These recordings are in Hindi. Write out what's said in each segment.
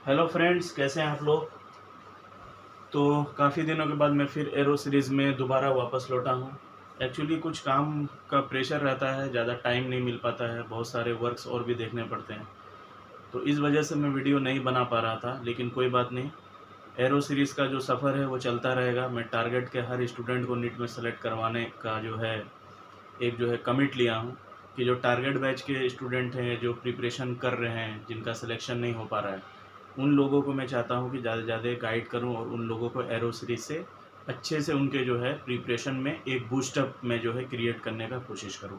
हेलो फ्रेंड्स, कैसे हैं आप लोग। तो काफ़ी दिनों के बाद मैं फिर एरो सीरीज़ में दोबारा वापस लौटा हूँ। एक्चुअली कुछ काम का प्रेशर रहता है, ज़्यादा टाइम नहीं मिल पाता है, बहुत सारे वर्क्स और भी देखने पड़ते हैं। तो इस वजह से मैं वीडियो नहीं बना पा रहा था, लेकिन कोई बात नहीं। एरो सीरीज़ का जो सफ़र है वो चलता रहेगा। मैं टारगेट के हर स्टूडेंट को नीट में सेलेक्ट करवाने का जो है कमिट लिया हूँ कि जो टारगेट बैच के स्टूडेंट हैं, जो प्रिपरेशन कर रहे हैं, जिनका सिलेक्शन नहीं हो पा रहा है, उन लोगों को मैं चाहता हूँ कि ज़्यादा से ज़्यादा गाइड करूँ और उन लोगों को एरो सीरीज से अच्छे से उनके जो है प्रिपरेशन में एक बूस्टअप में जो है क्रिएट करने का कोशिश करूँ।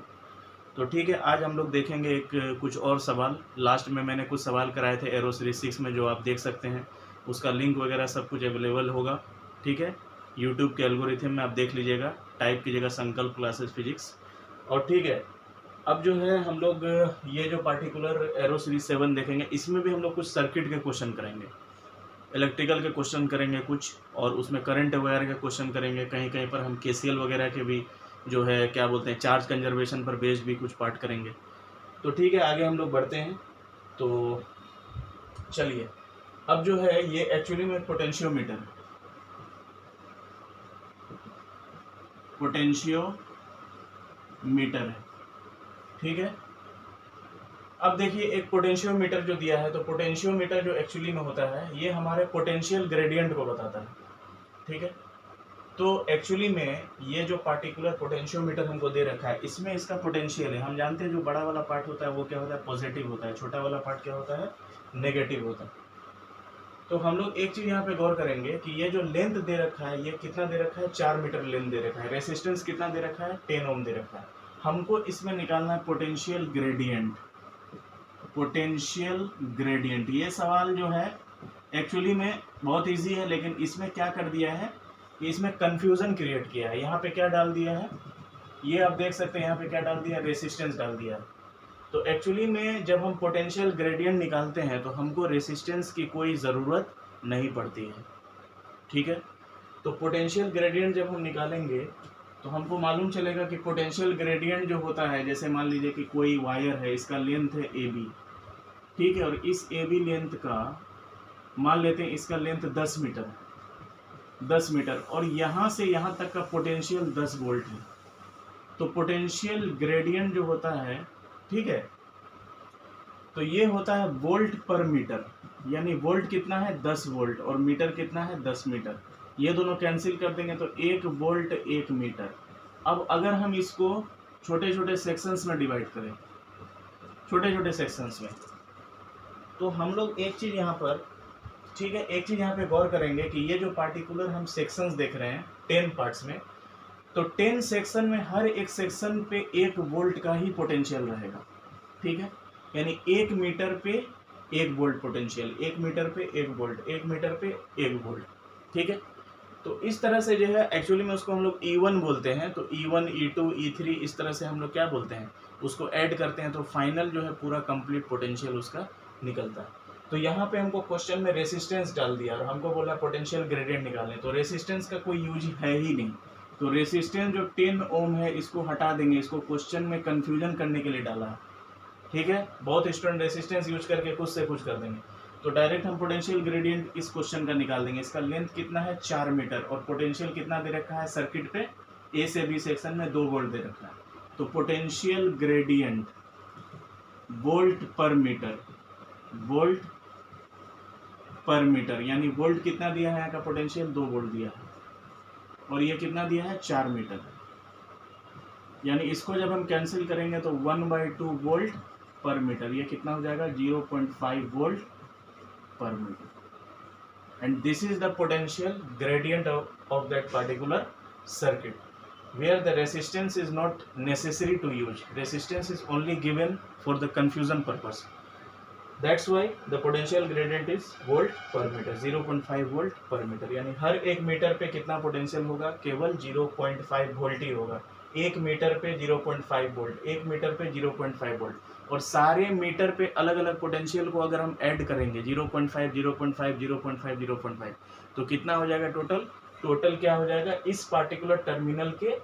तो ठीक है, आज हम लोग देखेंगे एक कुछ और सवाल। लास्ट में मैंने कुछ सवाल कराए थे एरो सीरीज 6 में, जो आप देख सकते हैं। उसका लिंक वगैरह सब कुछ अवेलेबल होगा, ठीक है। यूट्यूब के एल्गोरिथम में आप देख लीजिएगा, टाइप कीजिएगा संकल्प क्लासेस फिजिक्स। और ठीक है, अब जो है हम लोग ये जो पार्टिकुलर एरो सीरीज 7 देखेंगे, इसमें भी हम लोग कुछ सर्किट के क्वेश्चन करेंगे, इलेक्ट्रिकल के क्वेश्चन करेंगे कुछ, और उसमें करंट वगैरह के क्वेश्चन करेंगे। कहीं कहीं पर हम केसीएल वगैरह के भी जो है क्या बोलते हैं, चार्ज कंजर्वेशन पर बेस्ड भी कुछ पार्ट करेंगे। तो ठीक है, आगे हम लोग बढ़ते हैं। तो चलिए, अब जो है ये एक्चुअली में पोटेंशियोमीटर है, ठीक है। अब देखिए, एक पोटेंशियोमीटर जो दिया है, तो पोटेंशियोमीटर जो एक्चुअली में होता है, ये हमारे पोटेंशियल ग्रेडियंट को बताता है, ठीक है। तो एक्चुअली में ये जो पार्टिकुलर पोटेंशियोमीटर हमको दे रखा है, इसमें इसका पोटेंशियल है। हम जानते हैं जो बड़ा वाला पार्ट होता है वो क्या होता है, पॉजिटिव होता है। छोटा वाला पार्ट क्या होता है, नेगेटिव होता है। तो हम लोग एक चीज़ यहाँ पे गौर करेंगे कि ये जो लेंथ दे रखा है, ये कितना दे रखा है, 4 मीटर लेंथ दे रखा है। रेसिस्टेंस कितना दे रखा है, 10 ओम दे रखा है। हमको इसमें निकालना है पोटेंशियल ग्रेडियंट। पोटेंशियल ग्रेडियंट, ये सवाल जो है एक्चुअली में बहुत इजी है, लेकिन इसमें क्या कर दिया है कि इसमें कंफ्यूजन क्रिएट किया है। यहाँ पे क्या डाल दिया है, ये आप देख सकते हैं, यहाँ पे क्या डाल दिया, रेसिस्टेंस डाल दिया है। तो एक्चुअली में जब हम पोटेंशियल ग्रेडियंट निकालते हैं तो हमको रेसिस्टेंस की कोई ज़रूरत नहीं पड़ती है, ठीक है। तो पोटेंशियल ग्रेडियंट जब हम निकालेंगे तो हमको मालूम चलेगा कि पोटेंशियल ग्रेडियंट जो होता है, जैसे मान लीजिए कि कोई वायर है, इसका लेंथ है ए बी, ठीक है। और इस ए बी लेंथ का मान लेते हैं, इसका लेंथ 10 मीटर, और यहाँ से यहाँ तक का पोटेंशियल 10 वोल्ट है। तो पोटेंशियल ग्रेडियंट जो होता है, ठीक है, तो ये होता है वोल्ट पर मीटर। यानी वोल्ट कितना है, 10 वोल्ट, और मीटर कितना है, 10 मीटर। ये दोनों कैंसिल कर देंगे तो 1 वोल्ट 1 मीटर। अब अगर हम इसको छोटे छोटे सेक्शंस में डिवाइड करें, छोटे छोटे सेक्शंस में, तो हम लोग एक चीज़ यहाँ पर, ठीक है, एक चीज़ यहाँ पे गौर करेंगे कि ये जो पार्टिकुलर हम सेक्शंस देख रहे हैं 10 पार्ट्स में, तो 10 सेक्शन में हर एक सेक्शन पे 1 वोल्ट का ही पोटेंशियल रहेगा, ठीक है। यानी 1 मीटर पे 1 वोल्ट पोटेंशियल, 1 मीटर पे 1 वोल्ट, 1 मीटर पे 1 वोल्ट, ठीक है। तो इस तरह से जो है एक्चुअली में उसको हम लोग E1 बोलते हैं। तो E1 E2 E3 इस तरह से हम लोग क्या बोलते हैं, उसको ऐड करते हैं तो फाइनल जो है पूरा कंप्लीट पोटेंशियल उसका निकलता है। तो यहाँ पे हमको क्वेश्चन में रेसिस्टेंस डाल दिया और हमको बोला पोटेंशियल ग्रेडियंट निकालने, तो रेसिस्टेंस का कोई यूज है ही नहीं। तो रेसिस्टेंस जो 10 ओम है इसको हटा देंगे, इसको क्वेश्चन में कंफ्यूजन करने के लिए डाला है, ठीक है। बहुत स्टूडेंट रेसिस्टेंस यूज करके कुछ से कुछ कर देंगे। तो डायरेक्ट हम पोटेंशियल ग्रेडियंट इस क्वेश्चन का निकाल देंगे। इसका लेंथ कितना है, 4 मीटर, और पोटेंशियल कितना दे रखा है सर्किट पे, ए से बी सेक्शन में 2 वोल्ट दे रखा है। तो पोटेंशियल ग्रेडियंट वोल्ट पर मीटर, वोल्ट पर मीटर, यानी वोल्ट कितना दिया है, यहाँ का पोटेंशियल 2 वोल्ट दिया है, और ये कितना दिया है, 4 मीटर। यानी इसको जब हम कैंसिल करेंगे तो 1/2 वोल्ट पर मीटर, ये कितना हो जाएगा, 0.5 volt per meter. And this is the potential gradient of that particular circuit, where the resistance is not necessary to use. Resistance is only given for the confusion purpose. That's why the potential gradient is volt per meter, 0.5 volt per meter. यानी हर 1 मीटर पे कितना पोटेंशियल होगा, केवल 0.5 वोल्ट ही होगा। 1 मीटर पे 0.5 वोल्ट, 1 मीटर पे 0.5 वोल्ट, और सारे मीटर पे अलग अलग पोटेंशियल को अगर हम ऐड करेंगे 0.5 0.5 0.5 0.5, तो कितना हो जाएगा टोटल, टोटल क्या हो जाएगा, इस पार्टिकुलर टर्मिनल के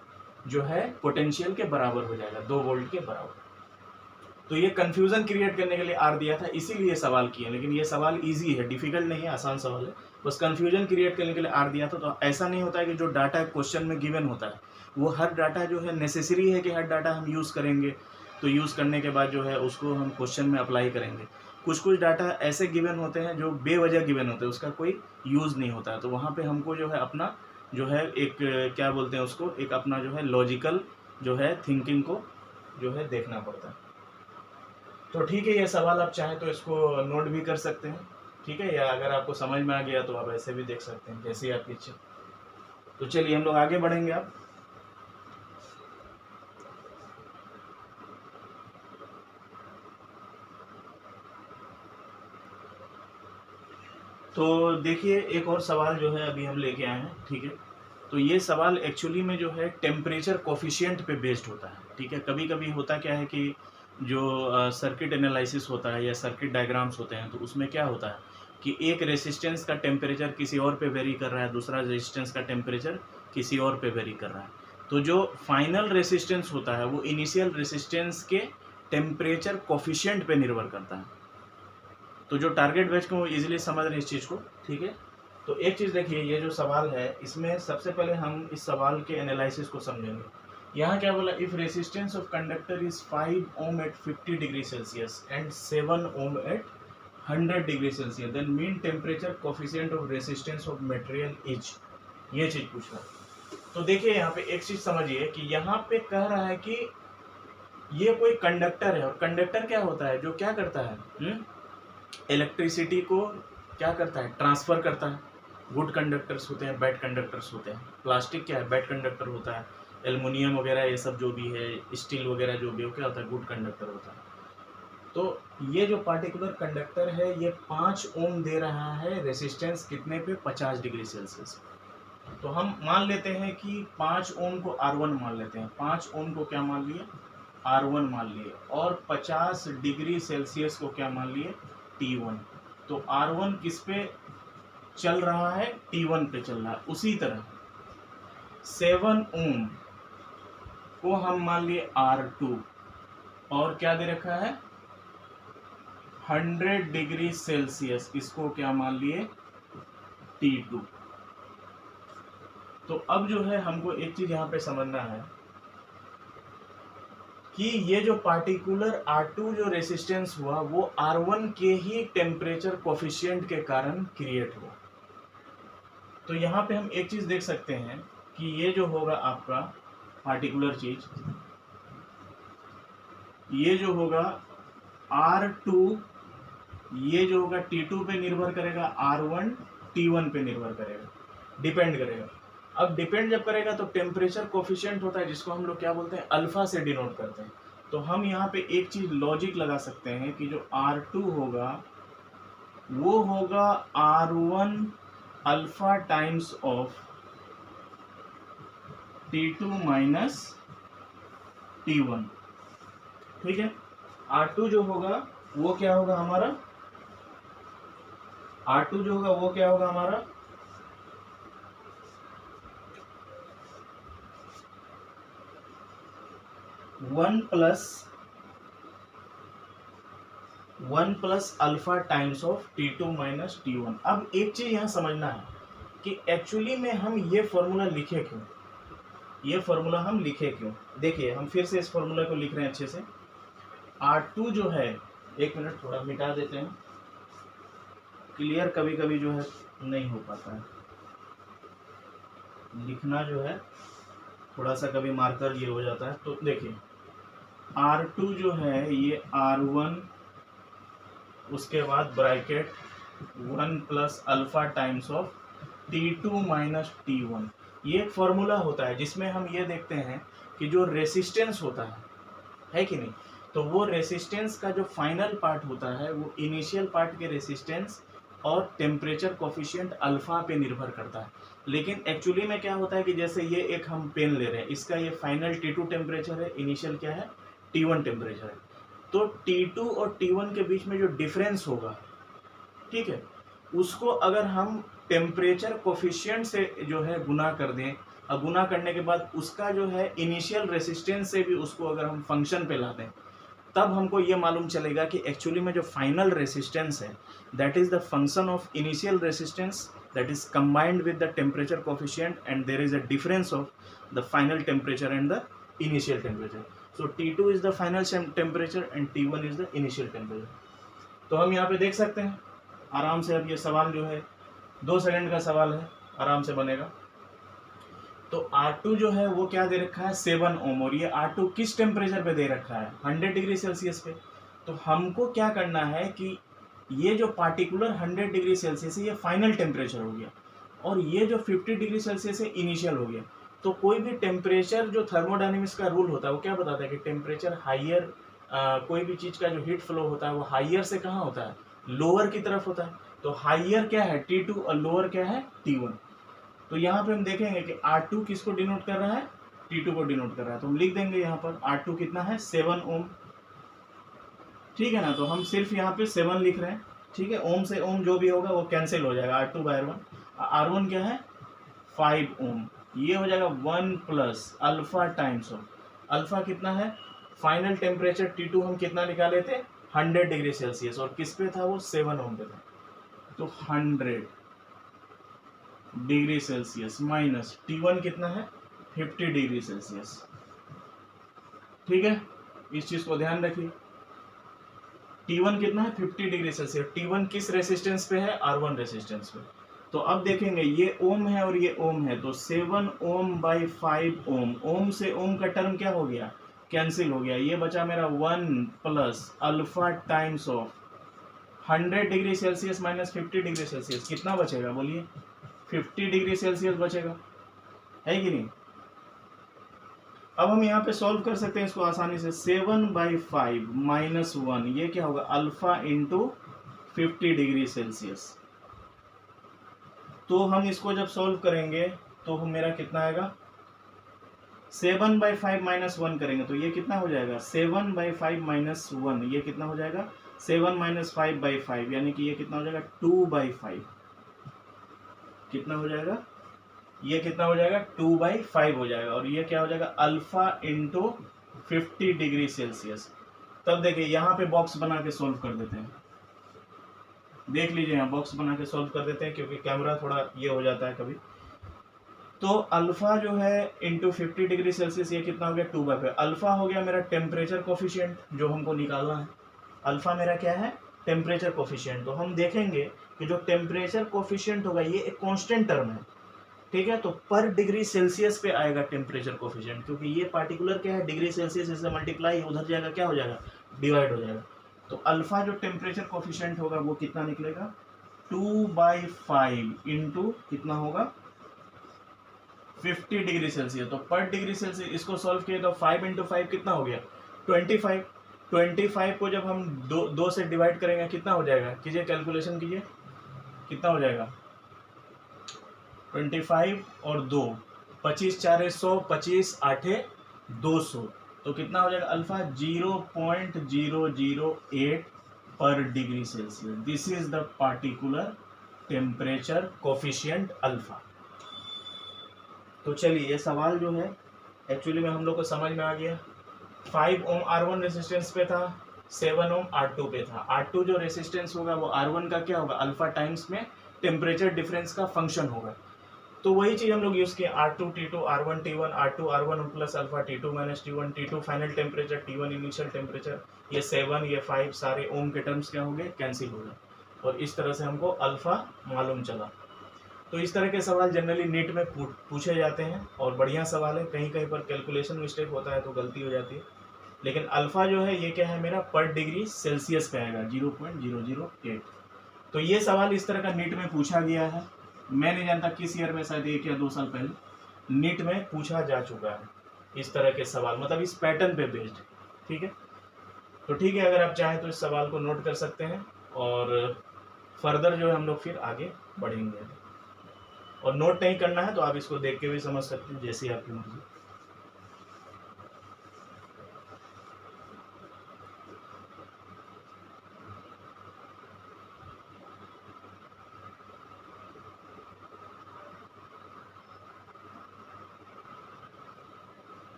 जो है पोटेंशियल के बराबर हो जाएगा, 2 वोल्ट के बराबर। तो ये कंफ्यूजन क्रिएट करने के लिए आर दिया था, इसीलिए सवाल किया, लेकिन ये सवाल इजी है, डिफिकल्ट नहीं है, आसान सवाल है, बस कंफ्यूजन क्रिएट करने के लिए आर दिया था। तो ऐसा नहीं होता है कि जो डाटा क्वेश्चन में गिवन होता है वो हर डाटा जो है नेसेसरी है कि हर डाटा हम यूज़ करेंगे, तो यूज़ करने के बाद जो है उसको हम क्वेश्चन में अप्लाई करेंगे। कुछ कुछ डाटा ऐसे गिवन होते हैं जो बेवजह गिवन होते हैं, उसका कोई यूज़ नहीं होता है, तो वहाँ पे हमको जो है अपना जो है एक क्या बोलते हैं उसको, एक अपना जो है लॉजिकल जो है थिंकिंग को जो है देखना पड़ता है। तो ठीक है, ये सवाल आप चाहें तो इसको नोट भी कर सकते हैं, ठीक है, या अगर आपको समझ में आ गया तो आप ऐसे भी देख सकते हैं, जैसे आपकी इच्छा। तो चलिए हम लोग आगे बढ़ेंगे अब। तो देखिए एक और सवाल जो है अभी हम लेके आए हैं, ठीक है। तो ये सवाल एक्चुअली में जो है टेम्परेचर कोफिशिएंट पे बेस्ड होता है, ठीक है। कभी कभी होता क्या है कि जो सर्किट एनालिसिस होता है या सर्किट डायग्राम्स होते हैं, तो उसमें क्या होता है कि एक रेसिस्टेंस का टेम्परेचर किसी और पे वेरी कर रहा है, दूसरा रेसिस्टेंस का टेम्परेचर किसी और पे वेरी कर रहा है। तो जो फाइनल रेसिस्टेंस होता है वो इनिशियल रेसिस्टेंस के टेम्परेचर कोफिशिएंट पे निर्भर करता है। तो जो टारगेट बैच को इजीली समझ रहे हैं इस चीज़ को, ठीक है। तो एक चीज़ देखिए, ये जो सवाल है इसमें सबसे पहले हम इस सवाल के एनालिसिस को समझेंगे। यहाँ क्या बोला, if resistance of conductor is 5 ohm at 50 degree Celsius and 7 ohm at 100 degree Celsius, then mean temperature coefficient of resistance of material is, ये चीज़ पूछ रहा है। तो देखिए यहाँ पे एक चीज़ समझिए कि यहाँ पे कह रहा है कि ये कोई कंडक्टर है, और कंडक्टर क्या होता है, जो क्या करता है, इलेक्ट्रिसिटी को क्या करता है, ट्रांसफ़र करता है। गुड कंडक्टर्स होते हैं, बैड कंडक्टर्स होते हैं। प्लास्टिक क्या है, बैड कंडक्टर होता है। एल्युमिनियम वगैरह ये सब जो भी है, स्टील वगैरह जो भी हो, क्या होता है, गुड कंडक्टर होता है। तो ये जो पार्टिकुलर कंडक्टर है ये 5 ओम दे रहा है, रेसिस्टेंस कितने पे, 50 डिग्री सेल्सियस। तो हम मान लेते हैं कि 5 ओम को R1 मान लेते हैं, 5 ओम को क्या मान लिए, R1 मान लिए, और 50 डिग्री सेल्सियस को क्या मान लिए, T1। तो R1 किस पे चल रहा है, T1 पे चल रहा है। उसी तरह 7 ओम को हम मान लिए R2, और क्या दे रखा है, 100 डिग्री सेल्सियस, इसको क्या मान लिए, T2। तो अब जो है हमको एक चीज यहाँ पे समझना है कि ये जो पार्टिकुलर R2 जो रेसिस्टेंस हुआ वो R1 के ही टेम्परेचर कोफिशिएंट के कारण क्रिएट हुआ। तो यहाँ पे हम एक चीज देख सकते हैं कि ये जो होगा आपका पार्टिकुलर चीज, ये जो होगा R2, ये जो होगा T2 पे निर्भर करेगा, R1 T1 पे निर्भर करेगा, डिपेंड करेगा। अब डिपेंड जब करेगा तो टेम्परेचर कोफिशिएंट होता है जिसको हम लोग क्या बोलते हैं, अल्फा से डिनोट करते हैं। तो हम यहाँ पे एक चीज लॉजिक लगा सकते हैं कि जो R2 होगा वो होगा R1 alpha times of T2 minus T1, ठीक है। R2 जो होगा वो क्या होगा हमारा, R2 जो होगा वो क्या होगा हमारा, one plus alpha times of T2 minus T1। अब एक चीज यहाँ समझना है कि एक्चुअली में हम ये फॉर्मूला लिखे क्यों, ये फॉर्मूला हम लिखे क्यों। देखिए हम फिर से इस फॉर्मूला को लिख रहे हैं अच्छे से। R2 जो है, एक मिनट थोड़ा मिटा देते हैं, क्लियर कभी कभी जो है नहीं हो पाता है लिखना, जो है थोड़ा सा कभी मार्कर ये हो जाता है। तो देखिए R2 जो है ये R1, उसके बाद bracket 1 plus alpha times of T2 minus T1। ये एक फॉर्मूला होता है जिसमें हम ये देखते हैं कि जो रेसिस्टेंस होता है कि नहीं, तो वो रेसिस्टेंस का जो फाइनल पार्ट होता है वो इनिशियल पार्ट के रेसिस्टेंस और टेम्परेचर कोफिशिएंट अल्फा पे निर्भर करता है। लेकिन एक्चुअली में क्या होता है कि जैसे ये एक हम पेन ले रहे हैं, इसका ये फाइनल T2 टेम्परेचर है, इनिशियल क्या है, T1 टेम्परेचर है। तो T2 और T1 के बीच में जो डिफरेंस होगा, ठीक है, उसको अगर हम टेम्परेचर कोफिशिएंट से जो है गुना कर दें, और गुना करने के बाद उसका जो है इनिशियल रेसिस्टेंस से भी उसको अगर हम फंक्शन पे ला दें, तब हमको ये मालूम चलेगा कि एक्चुअली में जो फाइनल रेसिस्टेंस है that is the function of initial resistance that is combined with the temperature coefficient and there is a difference of the final temperature and the initial temperature. So T2 is the final temperature and T1 is the initial temperature. तो हम यहाँ पे देख सकते हैं आराम से. अब ये सवाल जो है 2 सेकंड का सवाल है, आराम से बनेगा. तो R2 जो है वो क्या दे रखा है 7 ओम, और ये R2 किस टेम्परेचर पे दे रखा है 100 डिग्री सेल्सियस पे. तो हमको क्या करना है कि ये जो पार्टिकुलर 100 डिग्री सेल्सियस है ये फाइनल टेम्परेचर हो गया, और ये जो 50 डिग्री सेल्सियस है इनिशियल हो गया. तो कोई भी टेम्परेचर, जो थर्मोडायनेमिक्स का रूल होता है वो क्या बताता है कि टेम्परेचर हाइयर, कोई भी चीज़ का जो हीट फ्लो होता है वो हाइयर से कहाँ होता है, लोअर की तरफ होता है. तो हाइयर क्या है T2 और लोअर क्या है T1. तो यहाँ पे हम देखेंगे कि R2 किसको डिनोट कर रहा है, T2 को डिनोट कर रहा है. तो हम लिख देंगे यहाँ पर R2 कितना है 7 ओम. ठीक है ना. तो हम सिर्फ यहाँ पे 7 लिख रहे हैं. ठीक है, ओम से ओम जो भी होगा वो कैंसिल हो जाएगा, R2 बाय R1. R1 क्या है 5 ओम. ये हो जाएगा 1 plus alpha times of, alpha कितना है फाइनल टेम्परेचर T2 हम कितना निकाले थे 100 डिग्री सेल्सियस, और किस पे था वो 7 ओम पे था. तो 100 डिग्री सेल्सियस माइनस T1 कितना है 50 डिग्री सेल्सियस. ठीक है, इस चीज को ध्यान रखिए. T1 कितना है 50 डिग्री सेल्सियस. T1 किस रेसिस्टेंस पे है R1 रेसिस्टेंस पे. तो अब देखेंगे ये ओम है और ये ओम है, तो 7 ओम बाई 5 ओम, ओम से ओम का टर्म क्या हो गया कैंसिल हो गया. ये बचा मेरा 1 plus alpha times of 100 degree Celsius minus 50 degree Celsius. कितना बचेगा बोलिए 50 डिग्री सेल्सियस बचेगा, है कि नहीं. अब हम यहाँ पे सॉल्व कर सकते हैं इसको आसानी से. 7 बाई 5 माइनस 1, ये क्या होगा अल्फा इंटू 50 डिग्री सेल्सियस. तो हम इसको जब सॉल्व करेंगे तो मेरा कितना आएगा 7 बाई 5 माइनस 1 करेंगे तो ये कितना हो जाएगा 7 बाई 5 माइनस 1, ये कितना हो जाएगा 7 माइनस 5 बाई 5, यानी कि ये कितना हो जाएगा 2 बाई 5. कितना हो जाएगा, ये कितना हो जाएगा 2 बाई 5 हो जाएगा, और ये क्या हो जाएगा अल्फा इंटू 50 डिग्री सेल्सियस. तब देखिए यहाँ पे बॉक्स बना के सॉल्व कर देते हैं. देख लीजिए यहाँ बॉक्स बना के सॉल्व कर देते हैं, क्योंकि कैमरा थोड़ा ये हो जाता है कभी. तो अल्फा जो है इंटू 50 डिग्री सेल्सियस, ये कितना हो गया 2 बाई 5. अल्फा हो गया मेरा टेम्परेचर कोफिशिएंट जो हमको निकालना है. अल्फा मेरा क्या है टेम्परेचर कोफिशिएंट. तो हम देखेंगे कि जो टेम्परेचर कोफिशिएंट होगा ये एक कांस्टेंट टर्म है. ठीक है, तो पर डिग्री सेल्सियस पे आएगा टेम्परेचर कोफिशिएंट, क्योंकि ये पार्टिकुलर क्या है डिग्री सेल्सियस से मल्टीप्लाई उधर जाएगा क्या हो जाएगा डिवाइड हो जाएगा. तो अल्फा जो टेम्परेचर कोफिशिएंट होगा वो कितना निकलेगा 2 बाई 5 इंटू कितना होगा 50 डिग्री सेल्सियस. तो पर डिग्री सेल्सियस इसको सॉल्व किया तो 5 इंटू 5 कितना हो गया 25. 25 को जब हम दो से डिवाइड करेंगे कितना हो जाएगा, कीजिए कैलकुलेशन कीजिए कितना हो जाएगा 25 और 2 25 4 100 25 8 200. तो कितना हो जाएगा अल्फा 0.008 पर degree Celsius. This is the particular temperature coefficient alpha. तो चलिए ये सवाल जो है एक्चुअली में हम लोग को समझ में आ गया. 5 ओम R1 रेसिस्टेंस पे था, 7 ओम R2 पे था. R2 जो रेसिस्टेंस होगा वो R1 का क्या होगा अल्फा टाइम्स में टेम्परेचर डिफरेंस का फंक्शन होगा. तो वही चीज़ हम लोग यूज़ किए R2 T2 R1 T1 R2 R1 plus alpha T2 minus T1 T2 final temperature T1 initial temperature. ये 7 ये 5 सारे ओम के टर्म्स क्या हो गए कैंसिल हो गए, और इस तरह से हमको अल्फा मालूम चला. तो इस तरह के सवाल जनरली नीट में पूछे जाते हैं, और बढ़िया सवाल है. कहीं कहीं पर कैलकुलेशन मिस्टेक होता है तो गलती हो जाती है, लेकिन अल्फा जो है ये क्या है मेरा पर डिग्री सेल्सियस पे आएगा 0.008. तो ये सवाल इस तरह का नीट में पूछा गया है. मैं नहीं जानता किस ईयर में, शायद 1 या 2 साल पहले नीट में पूछा जा चुका है इस तरह के सवाल, मतलब इस पैटर्न पे बेस्ड. ठीक है, तो ठीक है, अगर आप चाहें तो इस सवाल को नोट कर सकते हैं, और फर्दर जो है हम लोग फिर आगे बढ़ेंगे. और नोट नहीं करना है तो आप इसको देख के भी समझ सकते हैं, जैसी आपकी मर्जी.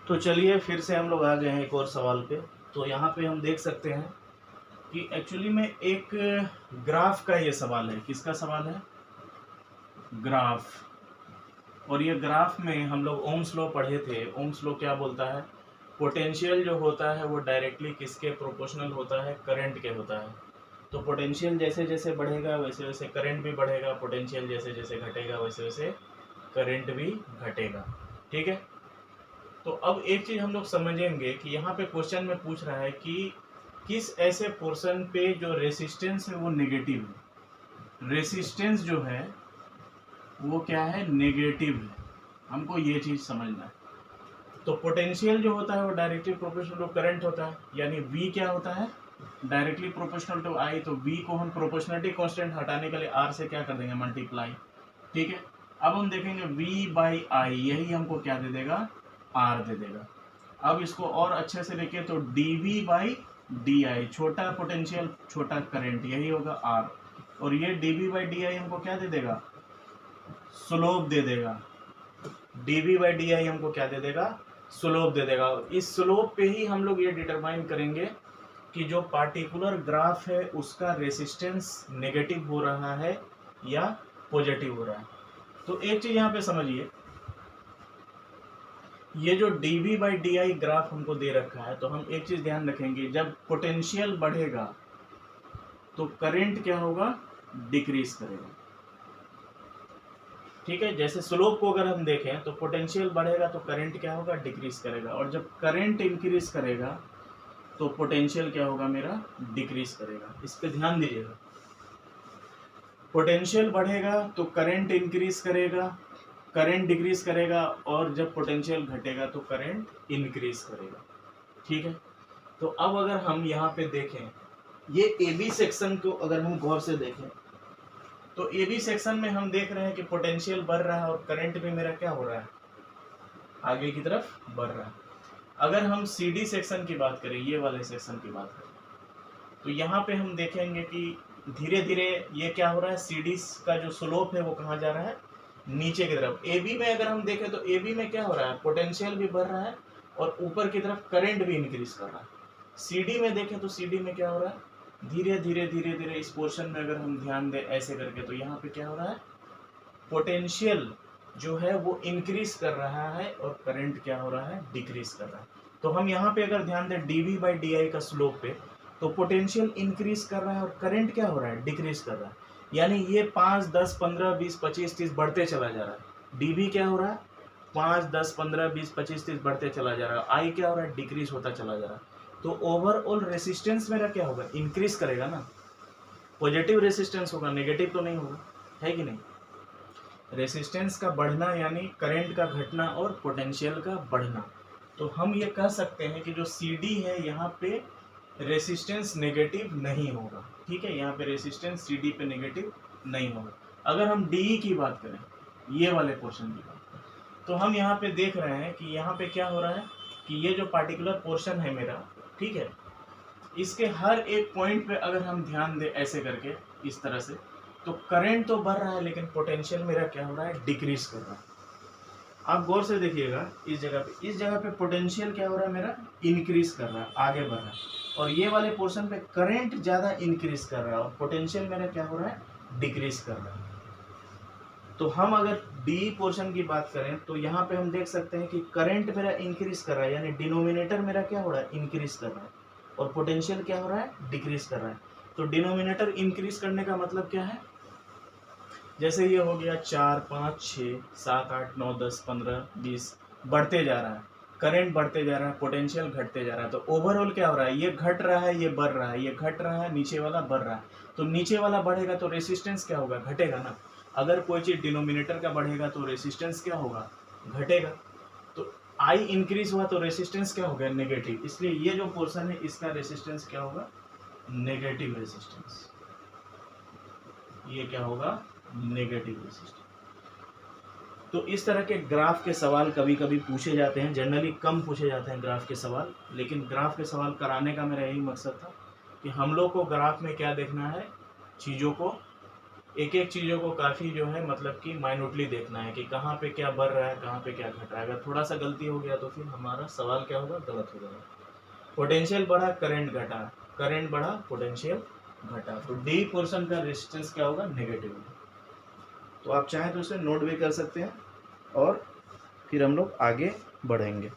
तो चलिए फिर से हम लोग आ गए हैं एक और सवाल पे. तो यहाँ पे हम देख सकते हैं कि एक्चुअली में एक ग्राफ का ये सवाल है। किसका सवाल है? ग्राफ। और ये ग्राफ में हम लोग ओम्स लॉ पढ़े थे। ओम्स लॉ क्या बोलता है? पोटेंशियल जो होता है वो डायरेक्टली किसके प्रोपोर्शनल होता है? करंट के होता है। तो पोटेंशियल जैसे जैसे बढ़ेगा वैसे वैसे करंट भी बढ़ेगा, पोटेंशियल जैसे जैसे घटेगा वैसे वैसे करंट भी घटेगा। ठीक है। तो अब एक चीज हम लोग समझेंगे कि यहाँ पे क्वेश्चन में पूछ रहा है कि किस ऐसे पोर्शन पे जो रेसिस्टेंस है वो नेगेटिव है। रेसिस्टेंस जो है वो क्या है? नेगेटिव है। हमको ये चीज समझना है। तो पोटेंशियल जो होता है वो डायरेक्टली प्रोपोर्शनल टू करंट होता है, यानी V क्या होता है? Directly proportional to I। तो V को हम प्रोपोर्शनलिटी कांस्टेंट हटाने के लिए R से क्या कर देंगे? मल्टीप्लाई। ठीक है। अब हम देखेंगे V/I, यही हमको क्या दे देगा? R दे देगा। अब इसको और अच्छे से देखें तो dV/DI, छोटा पोटेंशियल छोटा करंट, यही होगा R। और ये dV/DI हमको क्या दे देगा? स्लोप दे देगा। dV/DI हमको क्या दे देगा? स्लोप दे देगा। इस स्लोप पे ही हम लोग ये डिटरमाइन करेंगे कि जो पार्टिकुलर ग्राफ है उसका रेसिस्टेंस नेगेटिव हो रहा है या पॉजिटिव हो रहा है। तो एक चीज यहाँ पे समझिए, ये जो dV/DI ग्राफ हमको दे रखा है, तो हम एक चीज ध्यान रखेंगे, जब पोटेंशियल बढ़ेगा तो करंट क्या होगा? डिक्रीज करेगा। ठीक है। जैसे स्लोप को अगर हम देखें तो पोटेंशियल बढ़ेगा तो करंट क्या होगा? डिक्रीज करेगा। और जब करंट इंक्रीज करेगा तो पोटेंशियल क्या होगा? मेरा डिक्रीज करेगा। इस पे ध्यान दीजिएगा। पोटेंशियल बढ़ेगा तो करंट इंक्रीज करेगा, करंट डिक्रीज करेगा, और जब पोटेंशियल घटेगा तो करंट इंक्रीज करेगा। ठीक है। तो अब अगर हम यहाँ पे देखें, ये AB सेक्शन को अगर हम गौर से देखें तो AB सेक्शन में हम देख रहे हैं कि पोटेंशियल बढ़ रहा है और करंट भी मेरा क्या हो रहा है? आगे की तरफ बढ़ रहा है। अगर हम CD सेक्शन की बात करें, ये वाले सेक्शन की बात करें, तो यहाँ पे हम देखेंगे कि धीरे धीरे ये क्या हो रहा है? CD का जो स्लोप है वो कहाँ जा रहा है? नीचे की तरफ। AB में अगर हम देखें तो AB में क्या हो रहा है? पोटेंशियल भी बढ़ रहा है और ऊपर की तरफ करंट भी इंक्रीज कर रहा है। CD में देखें तो CD में क्या हो रहा है? धीरे धीरे धीरे धीरे इस पोर्शन में अगर हम ध्यान दें ऐसे करके, तो यहाँ पे क्या हो रहा है? पोटेंशियल जो है वो इंक्रीज कर रहा है और करंट क्या हो रहा है? डिक्रीज कर रहा है। तो हम यहाँ पे अगर ध्यान दें dV/DI का स्लोप पे, तो पोटेंशियल इंक्रीज कर रहा है और करंट क्या हो रहा है? डिक्रीज कर रहा है। यानी ये 5, 10, 15, 20, 25, 30 बढ़ते चला जा रहा है। dV क्या हो रहा है? 5, 10, 15, 20, 25, 30 बढ़ते चला जा रहा है। I क्या हो रहा है? डिक्रीज होता चला जा रहा है। तो ओवरऑल रेसिस्टेंस मेरा क्या होगा? इंक्रीज करेगा ना। पॉजिटिव रेसिस्टेंस होगा, नेगेटिव तो नहीं होगा, है कि नहीं? रेसिस्टेंस का बढ़ना यानी करंट का घटना और पोटेंशियल का बढ़ना। तो हम ये कह सकते हैं कि जो CD है यहाँ पे रेसिस्टेंस नेगेटिव नहीं होगा। ठीक है। यहाँ पे रेसिस्टेंस CD पे नेगेटिव नहीं होगा। अगर हम DE की बात करें, ये वाले पोर्शन की बात करें, तो हम यहाँ पे देख रहे हैं कि यहाँ पे क्या हो रहा है कि ये जो पार्टिकुलर पोर्शन है मेरा, ठीक है, इसके हर एक पॉइंट पे अगर हम ध्यान दें ऐसे करके इस तरह से, तो करंट तो बढ़ रहा है लेकिन पोटेंशियल मेरा क्या हो रहा है? डिक्रीज कर रहा है। आप गौर से देखिएगा इस जगह पे पोटेंशियल क्या हो रहा है? मेरा इंक्रीज कर रहा है, आगे बढ़ रहा है। और ये वाले पोर्शन पे करंट ज्यादा इंक्रीज कर रहा है और पोटेंशियल मेरा क्या हो रहा है? डिक्रीज कर रहा है। तो हम अगर डी पोर्शन की बात करें तो यहाँ पे हम देख सकते हैं कि करंट मेरा इंक्रीज कर रहा है, यानी डिनोमिनेटर मेरा क्या हो रहा है? इंक्रीज कर रहा है, और पोटेंशियल क्या हो रहा है? डिक्रीज कर रहा है। तो डिनोमिनेटर इंक्रीज करने का मतलब क्या है? जैसे ये हो गया 4, 5, 6, 7, 8, 9, 10, 15, 20 बढ़ते जा रहा है, करंट बढ़ते जा रहा है, पोटेंशियल घटते जा रहा है। तो ओवरऑल क्या हो रहा है? ये घट रहा है, ये बढ़ रहा है, ये घट रहा है, नीचे वाला बढ़ रहा है। तो नीचे वाला बढ़ेगा तो रेसिस्टेंस क्या होगा? घटेगा ना। अगर कोई चीज डिनोमिनेटर का बढ़ेगा तो रेसिस्टेंस क्या होगा? घटेगा। तो I इंक्रीज हुआ तो रेसिस्टेंस क्या हो गया? नेगेटिव। इसलिए ये जो पोर्शन है इसका रेसिस्टेंस क्या होगा? Negative resistance. ये क्या होगा? Negative resistance. तो इस तरह के ग्राफ के सवाल कभी कभी पूछे जाते हैं, जनरली कम पूछे जाते हैं ग्राफ के सवाल, लेकिन ग्राफ के सवाल कराने का मेरा यही मकसद था कि हम लोग को ग्राफ में क्या देखना है, चीज़ों को, एक एक चीज़ों को काफ़ी जो है मतलब कि माइन्यूटली देखना है कि कहाँ पे क्या बढ़ रहा है, कहाँ पे क्या घट रहा है। अगर थोड़ा सा गलती हो गया तो फिर हमारा सवाल क्या होगा? गलत हो जाएगा। पोटेंशियल बढ़ा करंट घटा, करंट बढ़ा पोटेंशियल घटा, तो डी पोर्शन का रेजिस्टेंस क्या होगा, नेगेटिव। तो आप चाहें तो इसे नोट भी कर सकते हैं और फिर हम लोग आगे बढ़ेंगे।